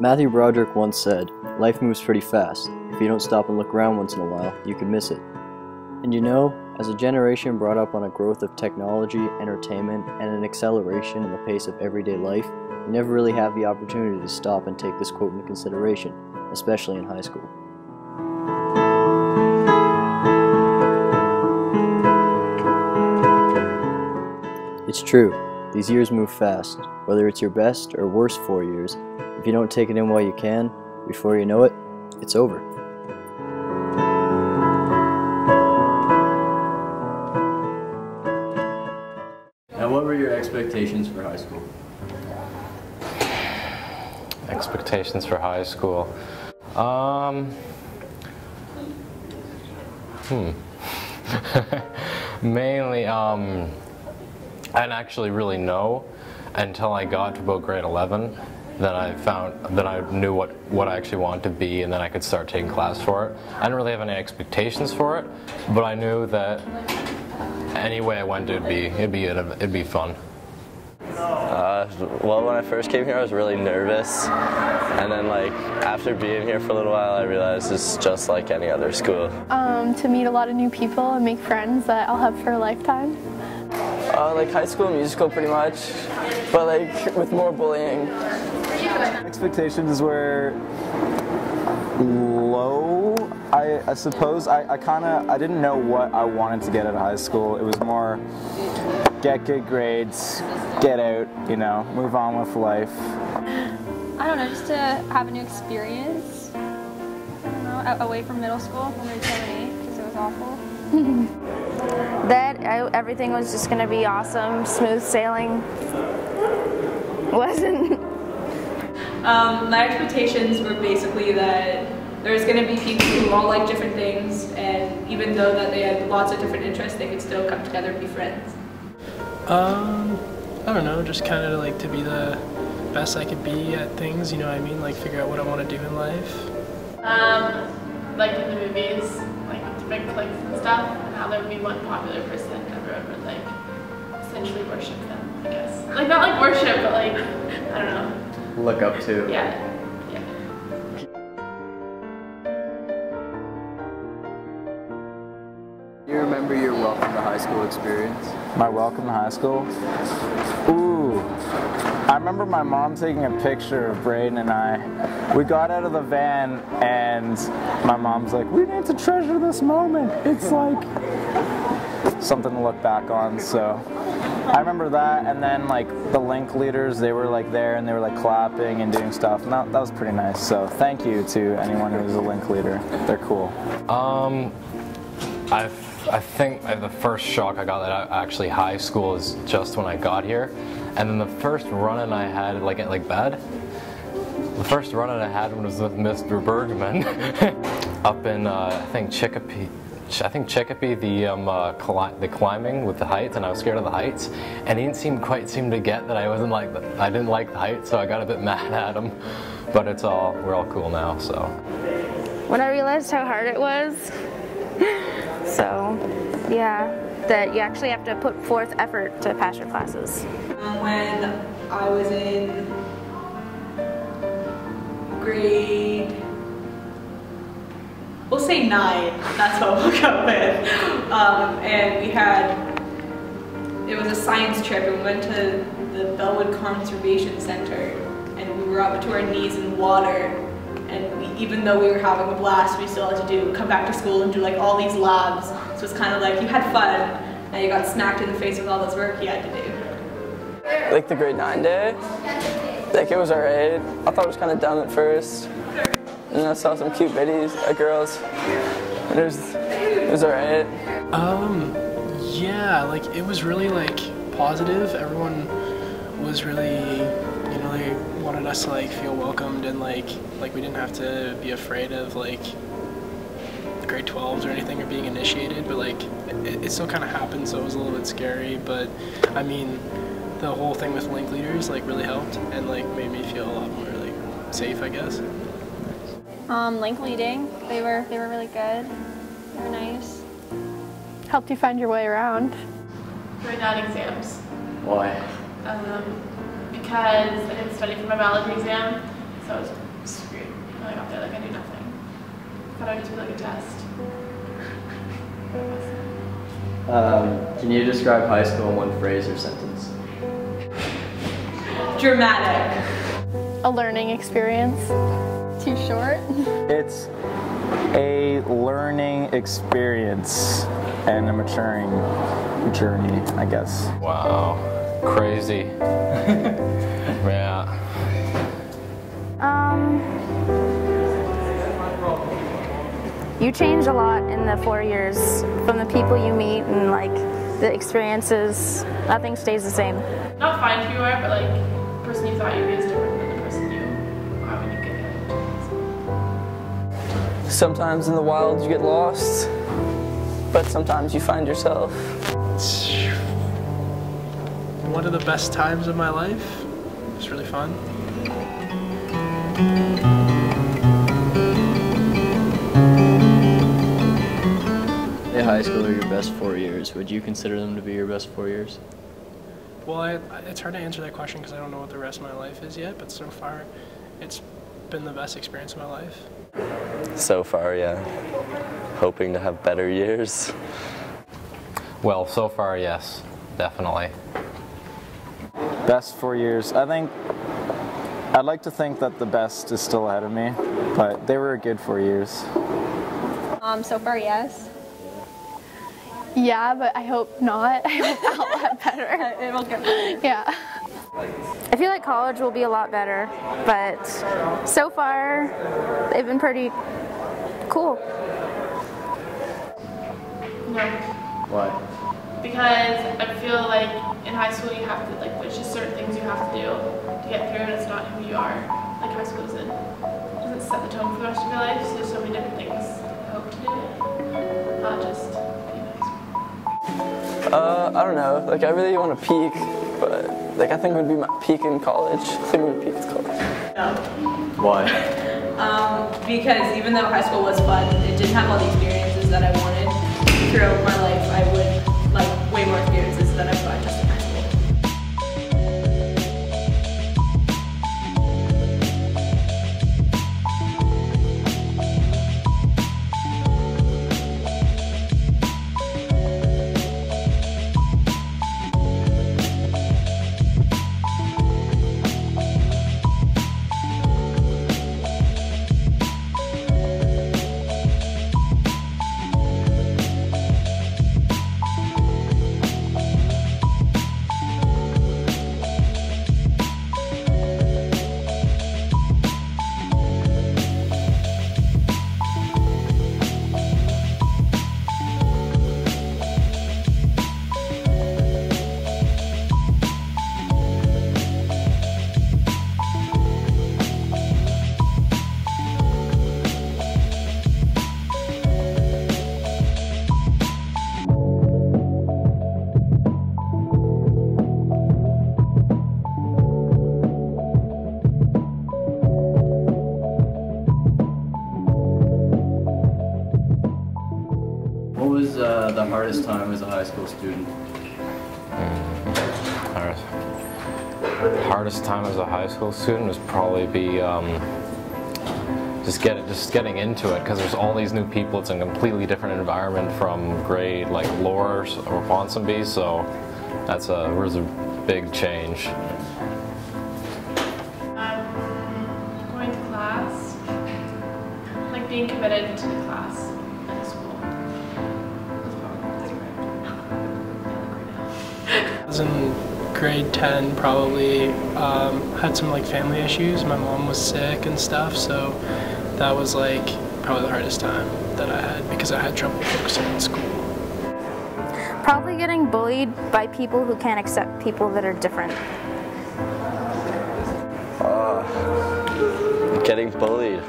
Matthew Broderick once said, "Life moves pretty fast. If you don't stop and look around once in a while, you can miss it." And you know, as a generation brought up on a growth of technology, entertainment, and an acceleration in the pace of everyday life, you never really have the opportunity to stop and take this quote into consideration, especially in high school. It's true, these years move fast. Whether it's your best or worst 4 years, if you don't take it in while you can, before you know it, it's over. Now, what were your expectations for high school? Expectations for high school? Mainly, I didn't actually really know until I got to about grade 11. Then I knew what I actually wanted to be, and then I could start taking class for it. I didn't really have any expectations for it, but I knew that any way I went, it'd be fun. Well, when I first came here, I was really nervous, and then after being here for a little while, I realized it's just like any other school. To meet a lot of new people and make friends that I'll have for a lifetime. Like High School Musical pretty much, but with more bullying. Expectations were low, I suppose. I didn't know what I wanted to get out of high school. It was more get good grades, get out, move on with life. I don't know, just to have a new experience. I don't know, away from middle school from grade 7 and 8 because it was awful. Everything was just going to be awesome, smooth sailing. Wasn't. My expectations were basically that there's going to be people who all like different things, and even though that they had lots of different interests, they could still come together and be friends. I don't know, just kind of to be the best I could be at things, you know what I mean? Figure out what I want to do in life. In the movies, different cliques and stuff, and how there would be one popular person and everyone would essentially worship them, I guess. Not worship, but I don't know. Look up to. Yeah. Do you remember your welcome to high school experience? My welcome to high school? Ooh. I remember my mom taking a picture of Braden and I. We got out of the van and my mom's like, "We need to treasure this moment." It's something to look back on, so. I remember that, and then the link leaders, they were there and they were clapping and doing stuff, and that was pretty nice. So thank you to anyone who's a link leader. They're cool. I think the first shock I got that actually high school is just when I got here, and then the first run-in I had bad. The first run-in I had was with Mr. Bergman up in I think Chicopee, the climbing with the heights, and I was scared of the heights, and he didn't quite seem to get that I didn't like the heights, so I got a bit mad at him. But we're all cool now, so. When I realized how hard it was, so yeah, that you actually have to put forth effort to pass your classes. When I was in grade, we'll say 9, that's what we'll go with. And it was a science trip, and we went to the Bellwood Conservation Center, and we were up to our knees in water, and even though we were having a blast, we still had to come back to school and do all these labs. So it's kind of you had fun, and you got smacked in the face with all this work you had to do. The grade 9 day, it was alright. I thought it was kind of dumb at first. And I saw some cute girls, and it was alright. Yeah, it was really positive. Everyone was really, they wanted us to feel welcomed, and we didn't have to be afraid of grade 12s or anything, or being initiated, but it still kind of happened, so it was a little bit scary. But I mean, the whole thing with link leaders really helped, and made me feel a lot more safe, I guess. Link leading, they were really good. They were nice. Helped you find your way around. Write down exams. Why? Because I didn't study for my biology exam, so I was was weird. I got there like I knew nothing. Thought I'd just be like a test. Can you describe high school in one phrase or sentence? Dramatic. A learning experience. Too short? It's a learning experience and a maturing journey, I guess. Wow, crazy. Yeah. You change a lot in the 4 years from the people you meet and like the experiences. Nothing stays the same. Not find who you are, but like the person you thought you were is different than the person you are when you get here. Sometimes in the wild you get lost, but sometimes you find yourself. One of the best times of my life. It was really fun. Say high school are your best 4 years. Would you consider them to be your best 4 years? Well, it's hard to answer that question because I don't know what the rest of my life is yet, but so far it's been the best experience of my life. So far, yeah. Hoping to have better years. Well, so far, yes, definitely. Best 4 years. I'd like to think that the best is still ahead of me, but they were a good 4 years. So far, yes. Yeah, but I hope not. I hope a lot better. It will get better. Yeah. I feel like college will be a lot better, but so far they've been pretty cool. No. Why? Because I feel like in high school you have to, like, there's just certain things you have to do to get through, and it's not who you are. Like high school doesn't set the tone for the rest of your life, so there's so many different things I hope to do, not just be in high school. I don't know, like I really want to peak, but like I think it would be my peak in college. I think it would peak in college. No. Why? Because even though high school was fun, it didn't have all the experiences that I wanted throughout my life. I would like way more experiences than I've got just in high school. What was the hardest time as a high school student? Hardest time as a high school student was probably be just getting into it, because there's all these new people. It's a completely different environment from grade like lower or Ponsonby, so was a big change. Going to class, like being committed to the class and the school. That's probably I was in grade 10 probably, had some like family issues. My mom was sick and stuff, so that was like probably the hardest time that I had because I had trouble focusing in school. Probably getting bullied by people who can't accept people that are different. Getting bullied.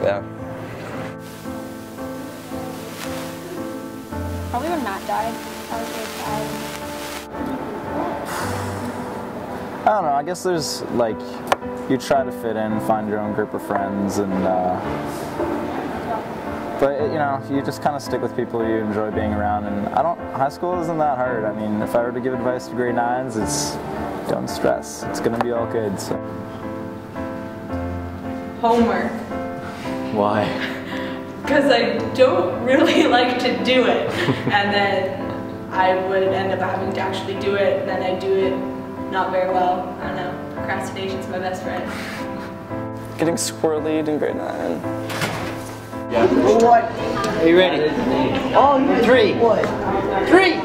Yeah. Probably when Matt died. That was really sad. I don't know, I guess there's like, you try to fit in, find your own group of friends, and but you know, you just kind of stick with people you enjoy being around, and high school isn't that hard. I mean, if I were to give advice to grade 9s, it's don't stress, it's gonna be all good. So. homework. Why? Because I don't really like to do it. And then I would end up having to actually do it, and then I do it not very well. I don't know, procrastination's my best friend. Getting squirrelied in grade 9. Yeah. What? Are you ready? Oh, 3, 3, 2,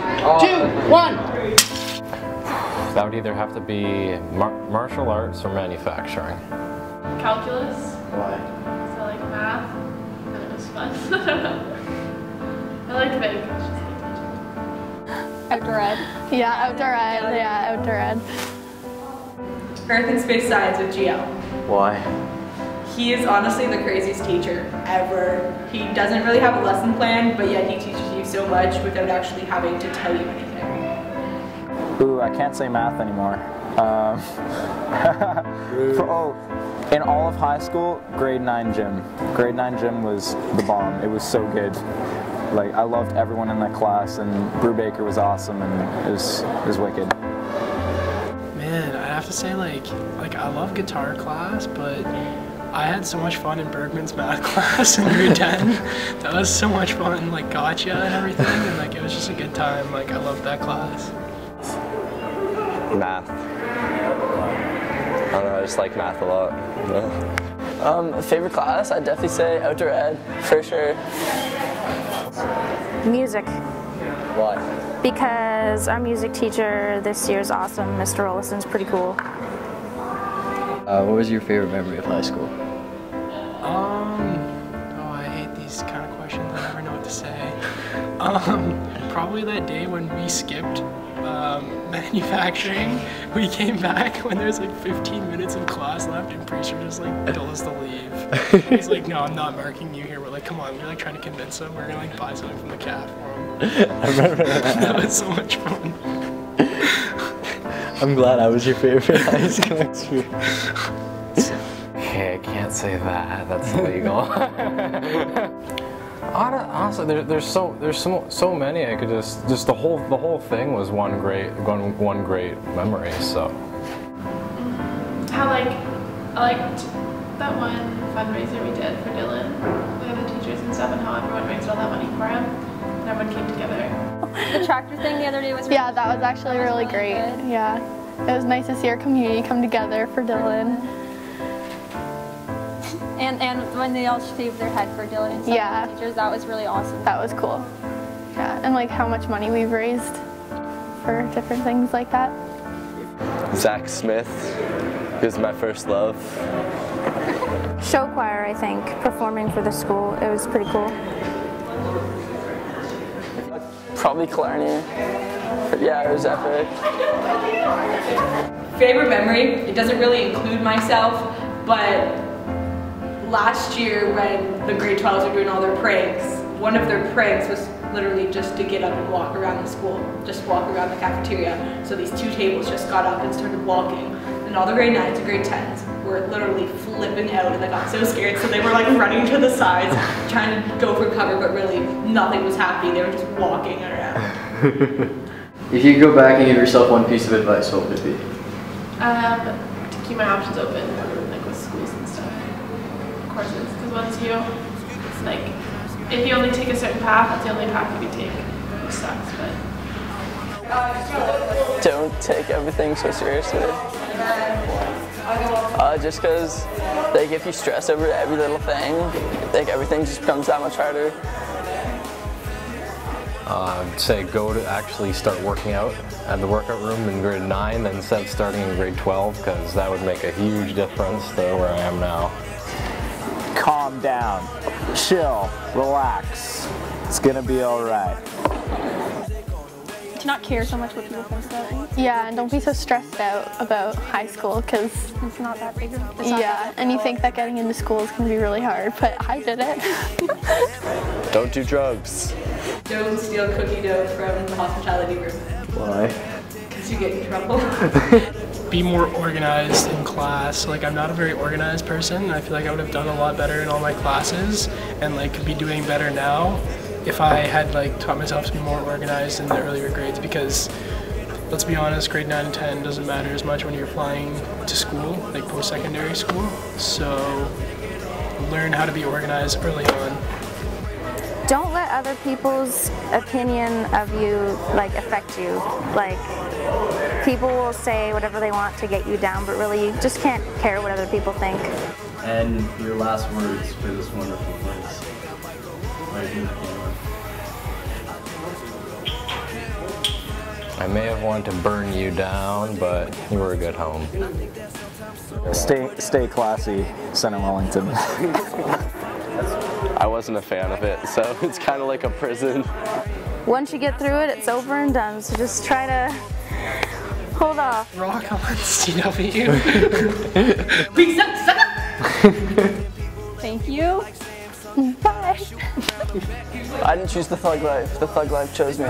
1. That would either have to be martial arts or manufacturing. Calculus. Why? So like math, and it was fun. I don't know. I liked big. Outdoor ed. Yeah, outdoor ed. Yeah, outdoor ed. Earth and Space Science with GL. Why? He is honestly the craziest teacher ever. He doesn't really have a lesson plan, but yet he teaches you so much without actually having to tell you anything. Ooh, I can't say math anymore. In all of high school, grade 9 gym. Grade 9 gym was the bomb. It was so good. Like, I loved everyone in that class, and Brubaker was awesome, and it was wicked. Man, I have to say, like I love guitar class, but I had so much fun in Bergman's math class in grade 10. That was so much fun, like gotcha and everything, and like it was just a good time. Like, I loved that class. Math. I don't know, I just like math a lot. Yeah. Favorite class, I'd definitely say outdoor ed, for sure. Music. Why? Because our music teacher this year is awesome. Mr. Ollison's pretty cool. What was your favorite memory of high school? Oh, I hate these kind of questions. I never know what to say. Probably that day when we skipped manufacturing. We came back when there was like 15 minutes of class left, and Priester just like told us to leave. He's like, "No, I'm not marking you here." We're like, "Come on!" We're like trying to convince him. We're gonna like buy something from the caf for him. I remember that. That was so much fun. I'm glad I was your favorite high school experience. Okay, I can't say that. That's illegal. Honestly, there's so many. I could just the whole thing was one great memory. So. How I liked that one fundraiser we did for Dylan, with other teachers and stuff, and how everyone raised all that money for him, and everyone came together. The tractor thing the other day was Yeah, that was actually really great. good. Yeah, it was nice to see our community come together for Dylan. And when they all shaved their head for Dylan and some Yeah. of the teachers, that was really awesome. That was cool. Yeah, and like how much money we've raised for different things like that. Zach Smith, he was my first love. Show choir, I think, performing for the school. It was pretty cool. Probably Clarny. But yeah, it was epic. Favorite memory, it doesn't really include myself, but last year when the grade 12s were doing all their pranks, one of their pranks was literally just to get up and walk around the school, just walk around the cafeteria. So these two tables just got up and started walking. And all the grade 9s and grade 10s were literally flipping out, and they got so scared, so they were like running to the sides, trying to go for cover, but really nothing was happening. They were just walking around. If you could go back and give yourself one piece of advice, what would it be? To keep my options open, like with schools and stuff, courses, because once you, like, if you only take a certain path, that's the only path you can take, which sucks, but. Don't take everything so seriously. Just because, like, if you stress over every little thing, like, everything just becomes that much harder. I'd say go to actually start working out at the workout room in grade 9, then instead of starting in grade 12, because that would make a huge difference to where I am now. Calm down, chill, relax. It's gonna be all right. To not care so much what people think about you. Yeah, and don't be so stressed out about high school, because It's not that big of a yeah, and you think that getting into school is going to be really hard, but I did it. Don't do drugs. Don't steal cookie dough from the hospitality room, Why? because you get in trouble. Be more organized in class. Like, I'm not a very organized person. I feel like I would have done a lot better in all my classes, and like could be doing better now if I had like taught myself to be more organized in the earlier grades, because let's be honest, grade 9 and 10 doesn't matter as much when you're applying to school, like post-secondary school. So learn how to be organized early on. Don't let other people's opinion of you like affect you. Like, people will say whatever they want to get you down, but really you just can't care what other people think. And your last words for this wonderful place. Right here in the camera. I may have wanted to burn you down, but you were a good home. Stay classy, Center Wellington. I wasn't a fan of it, so it's kind of like a prison. Once you get through it, it's over and done, so just try to hold off. Rock on, CW. Big sucker! Thank you. Bye. I didn't choose the thug life. The thug life chose me.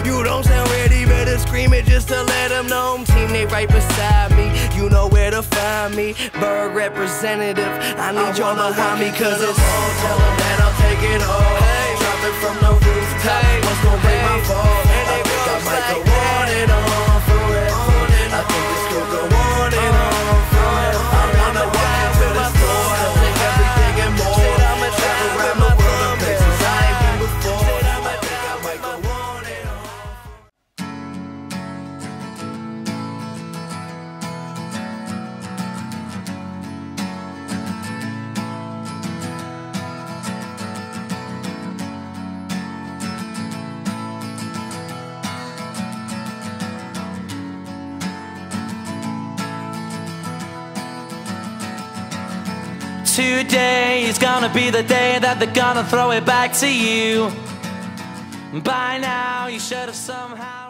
You don't sound ready, better scream it just to let them know. Teammate right beside me, you know where to find me. Berg representative, I need y'all behind me, cause it's all. Tell them that I'll take it all. Hey, drop it from the rooftop. What's gonna break my fall? And it goes like go on and on forever. I think this could go on and on forever. I'm on the way to the store. I'll take everything and more. Travel around the world to places I ain't been before. I think I might go on and on. Today is gonna be the day that they're gonna throw it back to you. By now you should have somehow